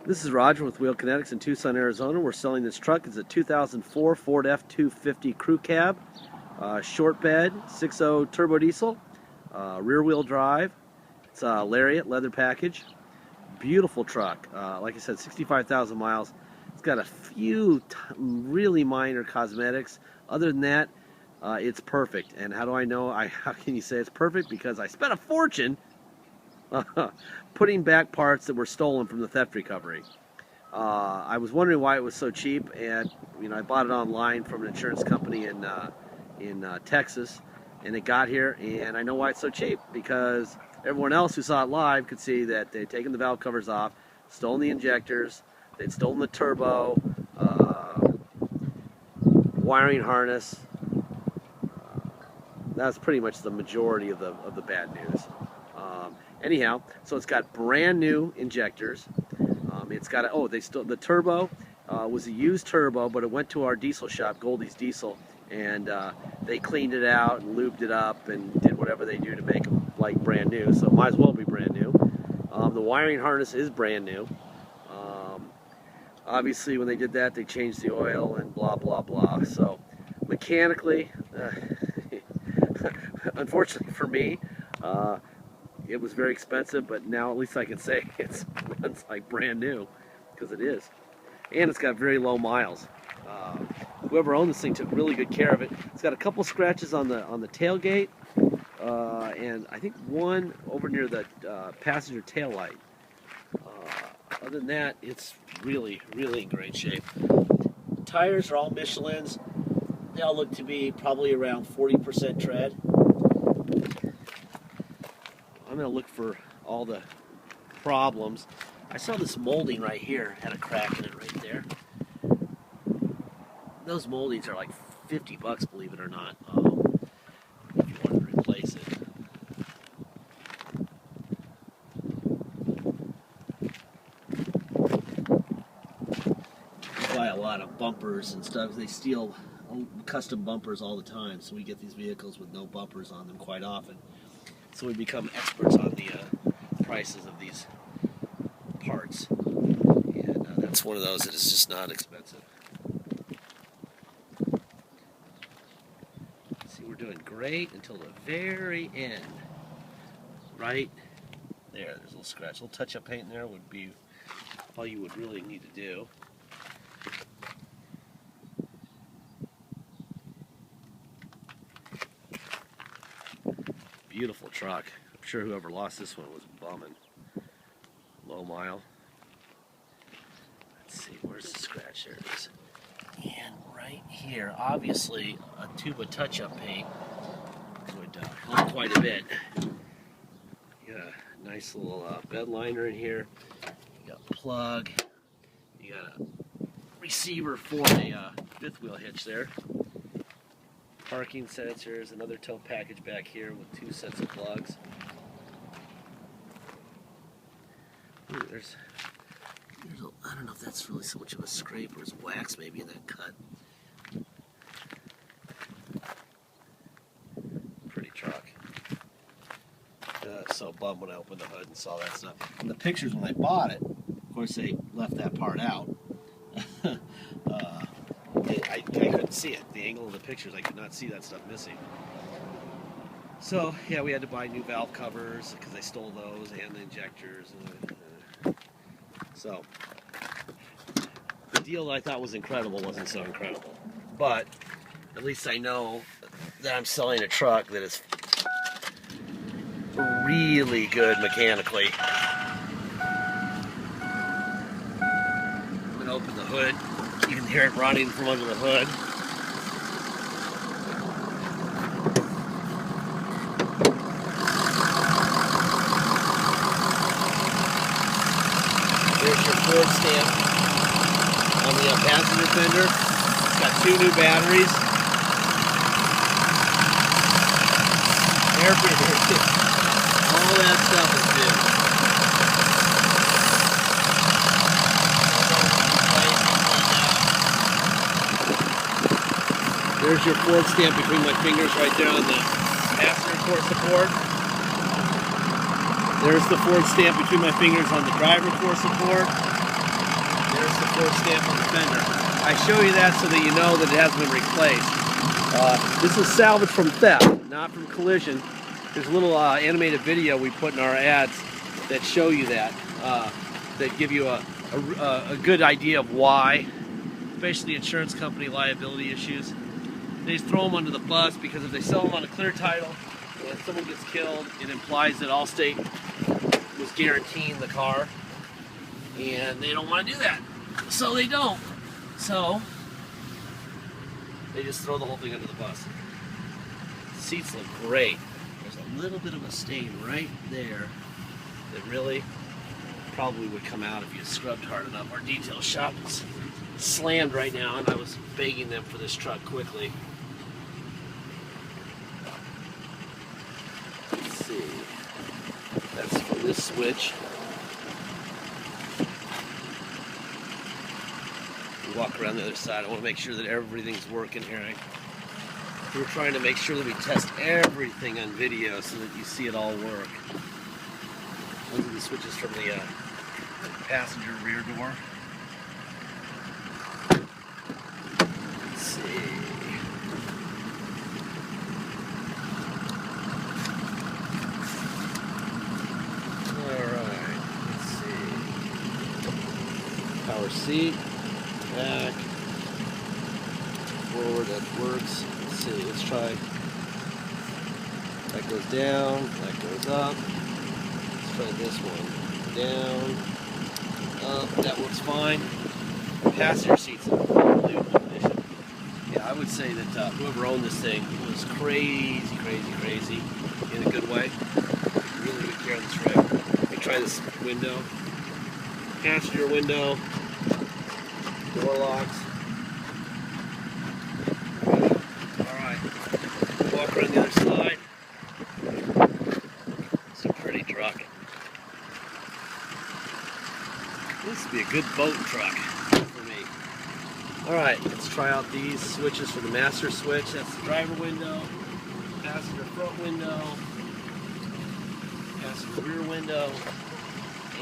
This is Roger with Wheel Kinetics in Tucson, Arizona. We're selling this truck. It's a 2004 Ford F250 crew cab, short bed, 6.0 turbo diesel, rear wheel drive. It's a Lariat leather package. Beautiful truck. Like I said, 65,000 miles. It's got a few really minor cosmetics. Other than that, it's perfect. And how do I know? How can you say it's perfect? Because I spent a fortune putting back parts that were stolen from the theft recovery. I was wondering why it was so cheap, and I bought it online from an insurance company in Texas, and it got here, and I know why it's so cheap, because everyone else who saw it live could see that they'd taken the valve covers off, stolen the injectors, they'd stolen the turbo, wiring harness. That's pretty much the majority of the bad news. Anyhow, so it's got brand new injectors. It's got the turbo was a used turbo, but it went to our diesel shop, Goldie's Diesel, and they cleaned it out and lubed it up and did whatever they do to make them like brand new. So it might as well be brand new. The wiring harness is brand new. Obviously, when they did that, they changed the oil and blah blah blah. So mechanically, unfortunately for me, it was very expensive, but now at least I can say it runs like brand new, because it is. And it's got very low miles. Whoever owned this thing took really good care of it. It's got a couple scratches on the tailgate, and I think one over near the passenger tail light. Other than that, it's really, really in great shape. Tires are all Michelin's. They all look to be probably around 40% tread. I'm going to look for all the problems. I saw this molding right here, had a crack in it right there. Those moldings are like $50, believe it or not, if you want to replace it. We buy a lot of bumpers and stuff. They steal custom bumpers all the time, so we get these vehicles with no bumpers on them quite often. So we become experts on the prices of these parts, and that's one of those that is just not expensive. See, we're doing great until the very end. Right there's a little scratch. A little touch-up paint in there would be all you would really need to do. Beautiful truck. I'm sure whoever lost this one was bumming. Low mile. Let's see, where's the scratch? There it is. And right here, obviously, a tube of touch-up paint would help quite a bit. You got a nice little bed liner in here. You got a plug. You got a receiver for a fifth wheel hitch there. Parking sensors, another tow package back here with 2 sets of plugs. Ooh, there's I don't know if that's really so much of a scrape or there's wax maybe in that cut. Pretty truck. So bummed when I opened the hood and saw that stuff. And the pictures when I bought it, of course they left that part out. I couldn't see it. The angle of the pictures, I could not see that stuff missing. So, yeah, we had to buy new valve covers because they stole those and the injectors. So, the deal that I thought was incredible wasn't so incredible. But, at least I know that I'm selling a truck that is really good mechanically. I'm going to open the hood. You can hear it running from under the hood. There's your Ford stamp on the passenger fender. It's got 2 new batteries. Air filters. All that stuff is new. There's your Ford stamp between my fingers right there on the passenger core support. There's the Ford stamp between my fingers on the driver core support. There's the Ford stamp on the fender. I show you that so that you know that it hasn't been replaced. This is salvage from theft, not from collision. There's a little animated video we put in our ads that show you that, that give you a good idea of why, especially insurance company liability issues. They just throw them under the bus because if they sell them on a clear title and someone gets killed, it implies that Allstate was guaranteeing the car, and they don't want to do that, so they don't. So they just throw the whole thing under the bus. The seats look great. There's a little bit of a stain right there that really probably would come out if you scrubbed hard enough. Our detail shop is slammed right now, and I was begging them for this truck quickly. Let's see. That's for this switch. We walk around the other side. I want to make sure that everything's working here. We're trying to make sure that we test everything on video so that you see it all work. Those are the switches from the passenger rear door. Let's see. Alright, let's see. Power seat, back, forward, that works. Let's see, let's try. That goes down, that goes up. Let's try this one. Down, up, that works fine. Passenger seats in unbelievable condition. Yeah, I would say that whoever owned this thing was crazy in a good way. Really good care of this rig. Let me try this window. Passenger window, door locks. Alright, walk around the other side. It's a pretty truck. This would be a good boat truck for me. Alright, let's try out these switches for the master switch. That's the driver window, passenger front window, passenger rear window,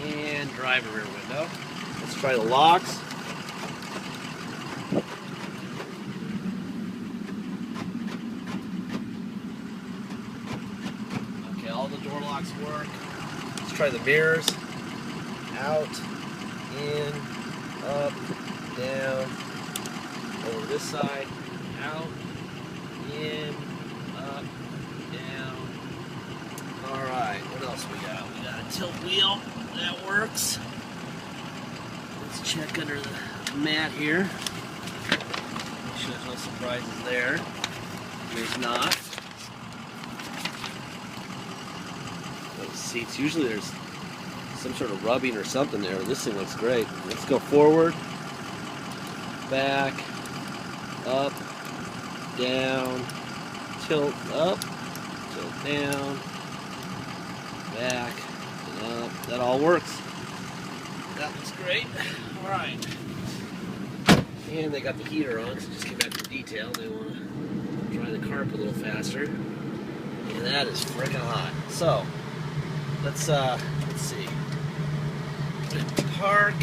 and driver rear window. Let's try the locks. Okay, all the door locks work. Let's try the mirrors. Out, in, up, down, over this side, out, in, up, down. Alright, what else we got? We got a tilt wheel, that works. Let's check under the mat here. Make sure there's no surprises there. There's not. Those seats, usually there's some sort of rubbing or something there. This thing looks great. Let's go forward, back, up, down, tilt up, tilt down, back, and up. That all works. That looks great. Alright. And they got the heater on, so just came back from detail. They want to dry the carpet a little faster. And that is freaking hot. So, let's see. Put it in park.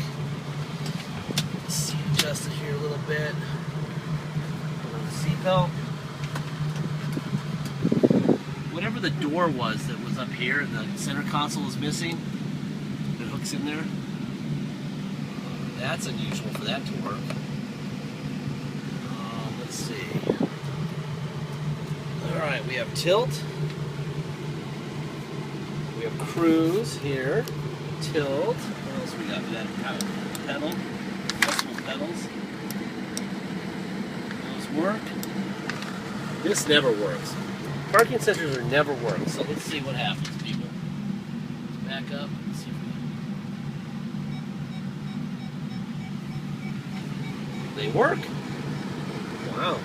Seat adjusted here a little bit. Put on the seatbelt. Whatever the door was that was up here, the center console is missing. It hooks in there. That's unusual for that to work. Let's see. Alright, we have tilt. We have cruise here. Tilt. What else we got? We got pedal. Adjustable pedals. Those work. This never works. Parking sensors are never work. So let's see what happens, people. Let's back up. Let's see if they work. Wow.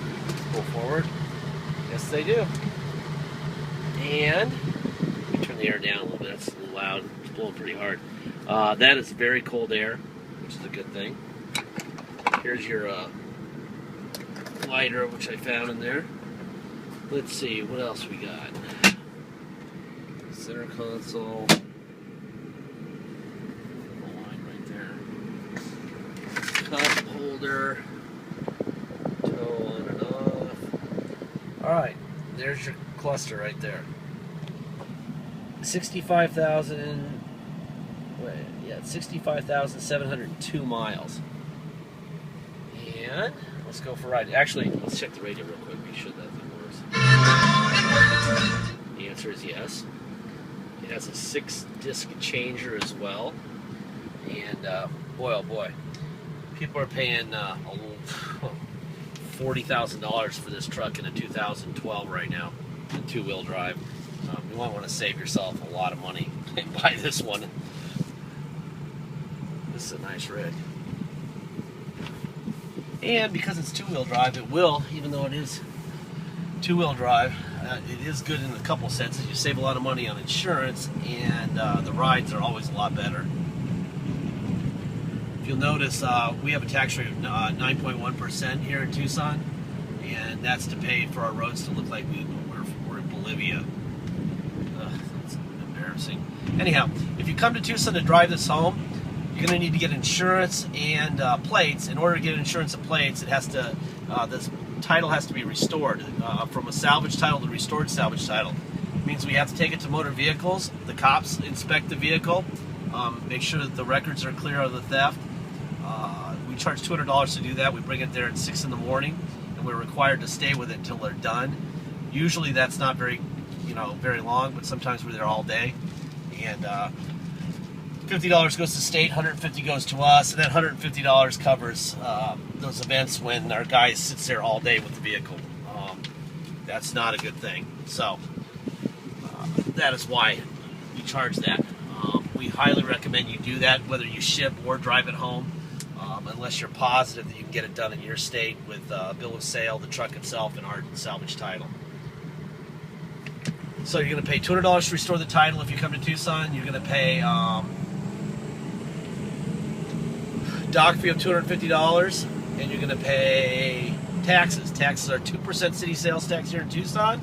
Pull forward. Yes, they do. And let me turn the air down a little bit. That's a little loud. It's blowing pretty hard. That is very cold air, which is a good thing. Here's your lighter, which I found in there. Let's see, what else we got? Center console. Line right there. holder, toe on and off. Alright, there's your cluster right there. 65,702 miles. And let's go for a ride. Actually, let's check the radio real quick, make sure that thing works. The answer is yes. It has a 6-disc changer as well. And boy, oh boy, people are paying $40,000 for this truck in a 2012 right now, in 2-wheel drive. You might want to save yourself a lot of money and buy this one. This is a nice rig. And because it's 2-wheel drive, it will, even though it is 2-wheel drive, it is good in a couple senses. You save a lot of money on insurance, and the rides are always a lot better. If you'll notice, we have a tax rate of 9.1% here in Tucson, and that's to pay for our roads to look like we're in Bolivia. That's embarrassing. Anyhow, if you come to Tucson to drive this home, you're going to need to get insurance and plates. In order to get insurance and plates, it has to this title has to be restored from a salvage title to restored salvage title. It means we have to take it to motor vehicles. The cops inspect the vehicle, make sure that the records are clear of the theft. We charge $200 to do that. We bring it there at 6 in the morning, and we're required to stay with it until they're done. Usually that's not very long, but sometimes we're there all day. And $50 goes to state, $150 goes to us, and that $150 covers those events when our guy sits there all day with the vehicle. That's not a good thing. So that is why we charge that. We highly recommend you do that, whether you ship or drive it home, unless you're positive that you can get it done in your state with a bill of sale, the truck itself, and our salvage title. So you're going to pay $200 to restore the title if you come to Tucson. You're going to pay dock fee of $250, and you're going to pay taxes. Taxes are 2% city sales tax here in Tucson,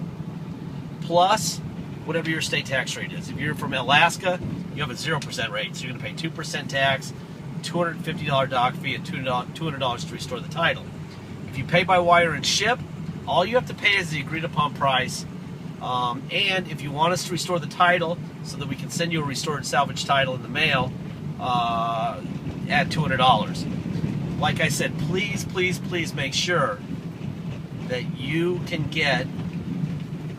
plus whatever your state tax rate is. If you're from Alaska, you have a 0% rate, so you're going to pay 2% tax, $250 dock fee, and $200 to restore the title. If you pay by wire and ship, all you have to pay is the agreed upon price. And if you want us to restore the title so that we can send you a restored salvage title in the mail, add $200. Like I said, please, please, please make sure that you can get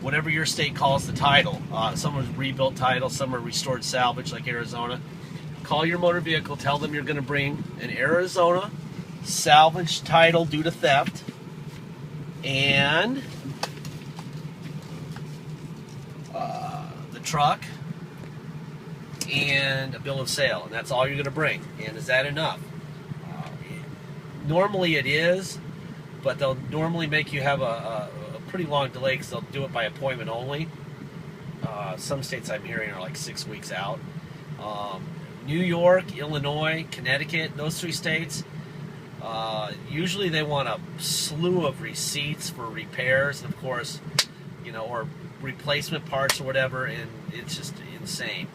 whatever your state calls the title. Some are rebuilt title, some are restored salvage, like Arizona. Call your motor vehicle, tell them you're going to bring an Arizona salvage title due to theft, and the truck, and a bill of sale, and that's all you're going to bring. And is that enough? Normally it is, but they'll normally make you have a pretty long delay because they'll do it by appointment only. Some states I'm hearing are like 6 weeks out. New York, Illinois, Connecticut, those 3 states, usually they want a slew of receipts for repairs, and of course, or replacement parts or whatever, and it's just insane.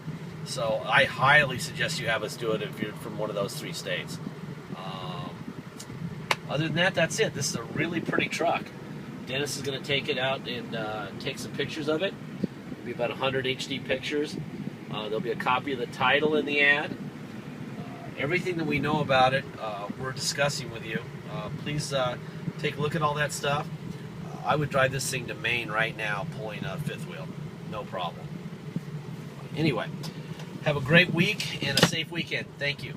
So I highly suggest you have us do it if you're from one of those 3 states. Other than that, that's it. This is a really pretty truck. Dennis is going to take it out and take some pictures of it. It'll be about 100 HD pictures. There'll be a copy of the title in the ad. Everything that we know about it, we're discussing with you. Please take a look at all that stuff. I would drive this thing to Maine right now, pulling a 5th wheel. No problem. Anyway, have a great week and a safe weekend. Thank you.